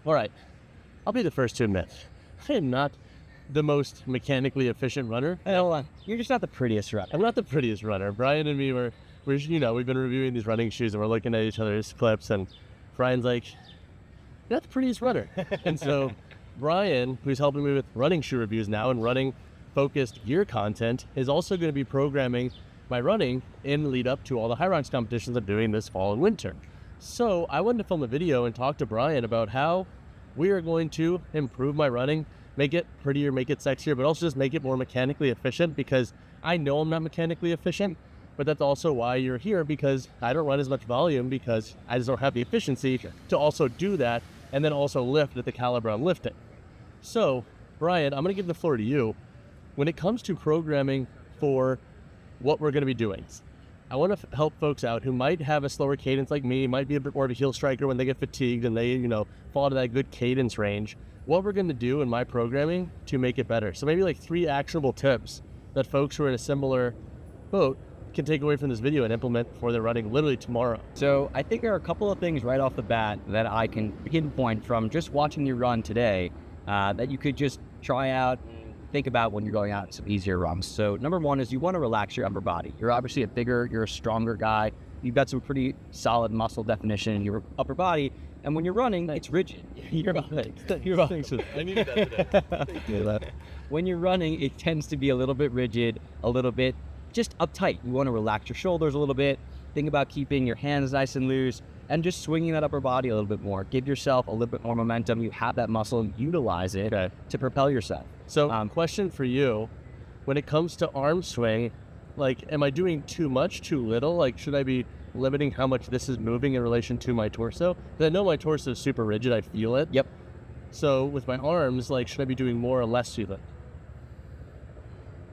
All right, I'll be the first to admit, I am not the most mechanically efficient runner. Hey, hold on. You're just not the prettiest runner. I'm not the prettiest runner. Brian and me we've been reviewing these running shoes and we're looking at each other's clips, and Brian's like, you're not the prettiest runner. And so Brian, who's helping me with running shoe reviews now and running focused gear content, is also going to be programming my running in lead up to all the high rocks competitions I'm doing this fall and winter. So I wanted to film a video and talk to Brian about how we are going to improve my running, make it prettier, make it sexier, but also just make it more mechanically efficient, because I know I'm not mechanically efficient, but that's also why you're here, because I don't run as much volume because I just don't have the efficiency to also do that and then also lift at the caliber I'm lifting. So Brian, I'm going to give the floor to you. When it comes to programming for what we're going to be doing, I want to help folks out who might have a slower cadence like me, might be a bit more of a heel striker when they get fatigued and they, fall to that good cadence range. What we're going to do in my programming to make it better. So maybe like 3 actionable tips that folks who are in a similar boat can take away from this video and implement for their running literally tomorrow. So I think there are a couple of things right off the bat that I can pinpoint from just watching you run today that you could just try out and think about when you're going out some easier runs. So number one is you want to relax your upper body. You're obviously you're a stronger guy. You've got some pretty solid muscle definition in your upper body. And when you're running, it's rigid. You're welcome. I needed that today. When you're running, it tends to be a little bit rigid, a little bit just uptight. You want to relax your shoulders a little bit. Think about keeping your hands nice and loose and just swinging that upper body a little bit more. Give yourself a little bit more momentum. You have that muscle and utilize it to propel yourself. So question for you, when it comes to arm swing, like, am I doing too much, too little? Like, should I be limiting how much this is moving in relation to my torso? Because I know my torso is super rigid. I feel it. Yep. So with my arms, like, should I be doing more or less to them?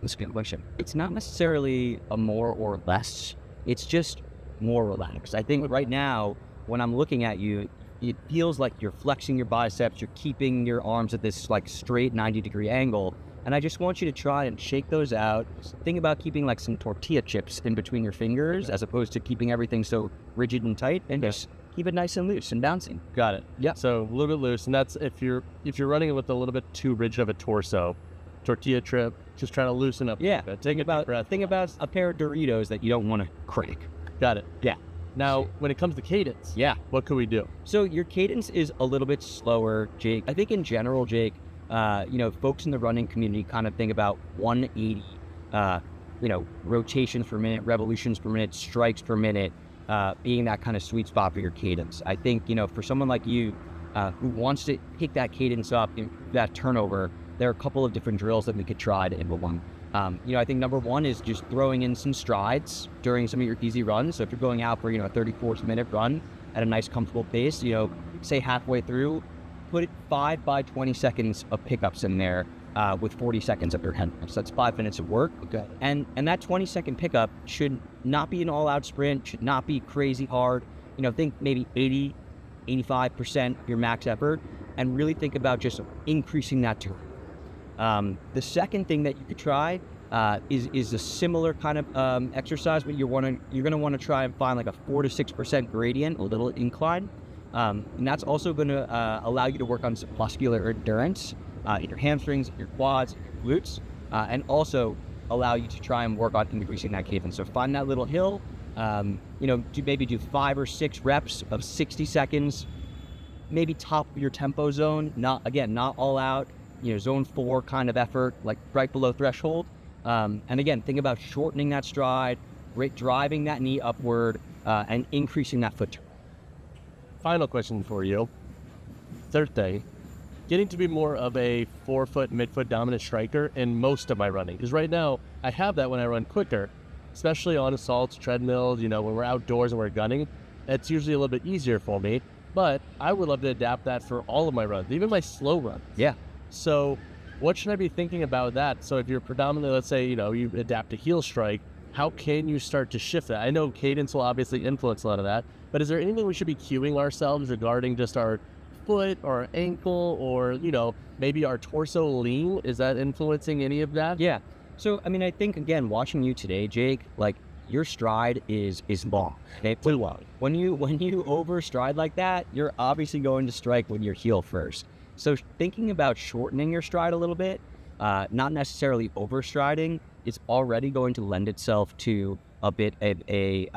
That's a good question. It's not necessarily a more or less. It's just more relaxed. I think right now, when I'm looking at you, it feels like you're flexing your biceps, you're keeping your arms at this like straight 90-degree angle. And I just want you to try and shake those out. Think about keeping like some tortilla chips in between your fingers as opposed to keeping everything so rigid and tight, and just keep it nice and loose and bouncing. Got it. Yeah. So a little bit loose, and that's if you're running with a little bit too rigid of a torso, tortilla trip, just trying to loosen up. Yeah. Think about a pair of Doritos that you don't want to crack. Got it. Yeah. Now, when it comes to cadence, what could we do? So your cadence is a little bit slower, Jake. I think in general, Jake, folks in the running community kind of think about 180, rotations per minute, revolutions per minute, strikes per minute, being that kind of sweet spot for your cadence. I think, for someone like you who wants to pick that cadence up, that turnover, there are a couple of different drills that we could try to implement. I think number one is just throwing in some strides during some of your easy runs. So if you're going out for, a 30-40-minute run at a nice, comfortable pace, say halfway through, put 5 by 20 seconds of pickups in there with 40 seconds of your hand. So that's 5 minutes of work. Okay. And that 20-second pickup should not be an all-out sprint, should not be crazy hard. Think maybe 80, 85% of your max effort, and really think about just increasing that turn. The second thing that you could try is a similar kind of exercise, but you're going to want to try and find like a 4 to 6% gradient, a little incline. And that's also going to allow you to work on some muscular endurance in your hamstrings, your quads, your glutes, and also allow you to try and work on increasing that cadence. So find that little hill, maybe do 5 or 6 reps of 60 seconds, maybe top of your tempo zone, not all out, zone 4 kind of effort, like right below threshold. And again, think about shortening that stride, driving that knee upward, and increasing that foot turn. Final question for you. Third thing, getting to be more of a forefoot, midfoot dominant striker in most of my running. Because right now, I have that when I run quicker, especially on assaults, treadmills, when we're outdoors and we're gunning. It's usually a little bit easier for me, but I would love to adapt that for all of my runs, even my slow runs. Yeah. So what should I be thinking about that? So if you're predominantly, let's say, you adapt a heel strike, how can you start to shift that? I know cadence will obviously influence a lot of that, but is there anything we should be cueing ourselves regarding just our foot or ankle or, maybe our torso lean? Is that influencing any of that? Yeah. So, I think, again, watching you today, Jake, like, your stride is long. Okay? Too long. When you overstride like that, you're obviously going to strike with your heel first. So thinking about shortening your stride a little bit, not necessarily overstriding, is already going to lend itself to a bit of a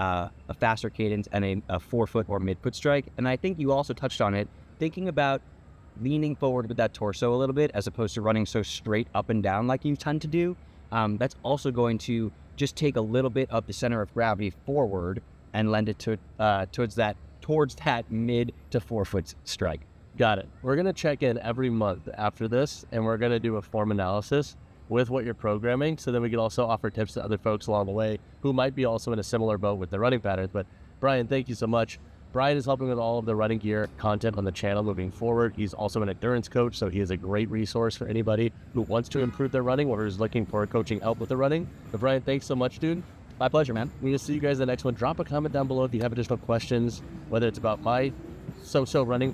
faster cadence and a forefoot or midfoot strike. And I think you also touched on it, thinking about leaning forward with that torso a little bit as opposed to running so straight up and down like you tend to do. That's also going to just take a little bit of the center of gravity forward and lend it to towards that mid to forefoot strike. Got it. We're going to check in every month after this, and we're going to do a form analysis with what you're programming, so then we can also offer tips to other folks along the way who might be also in a similar boat with their running patterns. But Brian, thank you so much. Brian is helping with all of the running gear content on the channel moving forward. He's also an endurance coach, so he is a great resource for anybody who wants to improve their running or is looking for coaching help with the running. But Brian, thanks so much, dude. My pleasure, man. We're going to see you guys in the next one. Drop a comment down below if you have additional questions, whether it's about my so-so running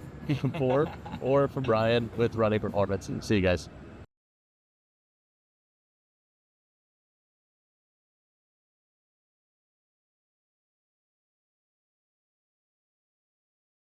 form or for Brian with running performance. See you guys.